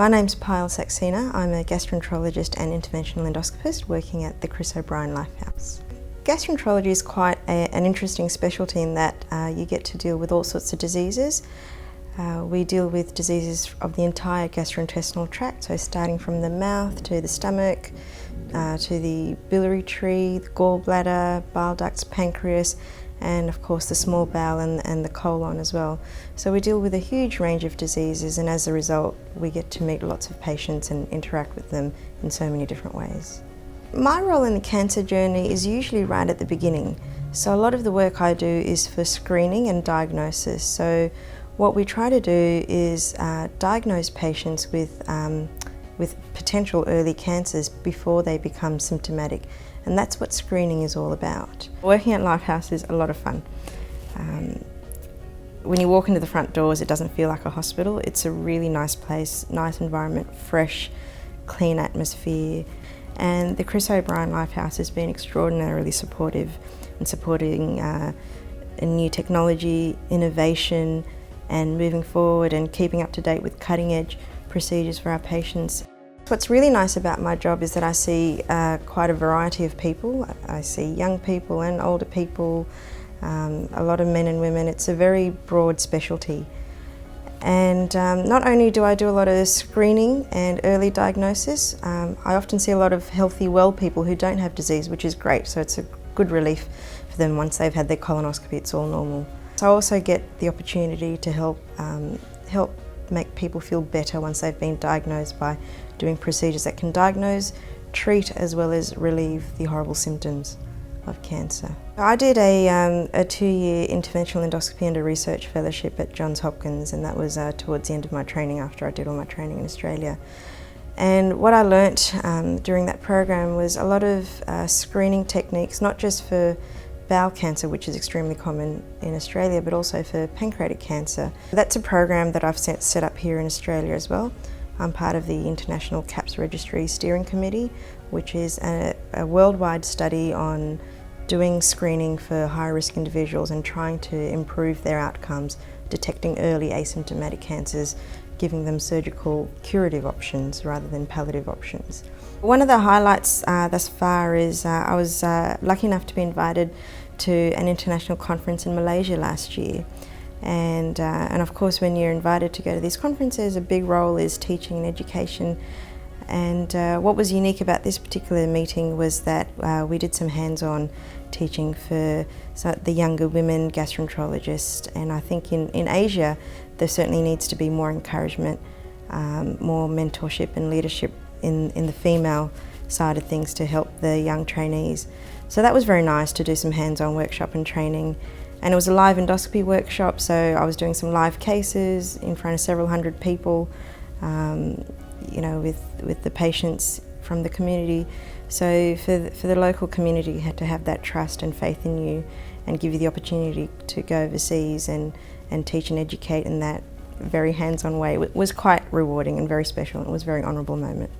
My name's Payal Saxena. I'm a gastroenterologist and interventional endoscopist working at the Chris O'Brien Lifehouse. Gastroenterology is quite an interesting specialty in that you get to deal with all sorts of diseases. We deal with diseases of the entire gastrointestinal tract, so starting from the mouth to the stomach, to the biliary tree, the gallbladder, bile ducts, pancreas, and of course the small bowel and the colon as well. So we deal with a huge range of diseases, and as a result we get to meet lots of patients and interact with them in so many different ways. My role in the cancer journey is usually right at the beginning. So a lot of the work I do is for screening and diagnosis. So what we try to do is diagnose patients with potential early cancers before they become symptomatic, and that's what screening is all about. Working at Lifehouse is a lot of fun. When you walk into the front doors, it doesn't feel like a hospital. It's a really nice place, nice environment, fresh, clean atmosphere. And the Chris O'Brien Lifehouse has been extraordinarily supportive in supporting new technology, innovation, and moving forward and keeping up to date with cutting edge procedures for our patients. What's really nice about my job is that I see quite a variety of people. I see young people and older people, a lot of men and women. It's a very broad specialty. And not only do I do a lot of screening and early diagnosis, I often see a lot of healthy, well people who don't have disease, which is great. So it's a good relief for them once they've had their colonoscopy, it's all normal. So I also get the opportunity to help make people feel better once they've been diagnosed by doing procedures that can diagnose, treat, as well as relieve the horrible symptoms of cancer. I did a 2-year Interventional Endoscopy and Research fellowship at Johns Hopkins, and that was towards the end of my training after I did all my training in Australia. And what I learnt during that program was a lot of screening techniques, not just for bowel cancer, which is extremely common in Australia, but also for pancreatic cancer. That's a program that I've set up here in Australia as well. I'm part of the International CAPS Registry Steering Committee, which is a worldwide study on doing screening for high-risk individuals and trying to improve their outcomes, detecting early asymptomatic cancers, giving them surgical curative options rather than palliative options. One of the highlights thus far is I was lucky enough to be invited to an international conference in Malaysia last year. And of course, when you're invited to go to these conferences, a big role is teaching and education. And what was unique about this particular meeting was that we did some hands-on teaching for the younger women gastroenterologists. And I think in Asia, there certainly needs to be more encouragement, more mentorship and leadership in the female side of things to help the young trainees. So that was very nice to do some hands-on workshop and training. And it was a live endoscopy workshop, so I was doing some live cases in front of several hundred people, with the patients from the community. So for the local community, you had to have that trust and faith in you and give you the opportunity to go overseas and teach and educate in that very hands-on way. It was quite rewarding and very special, and it was a very honourable moment.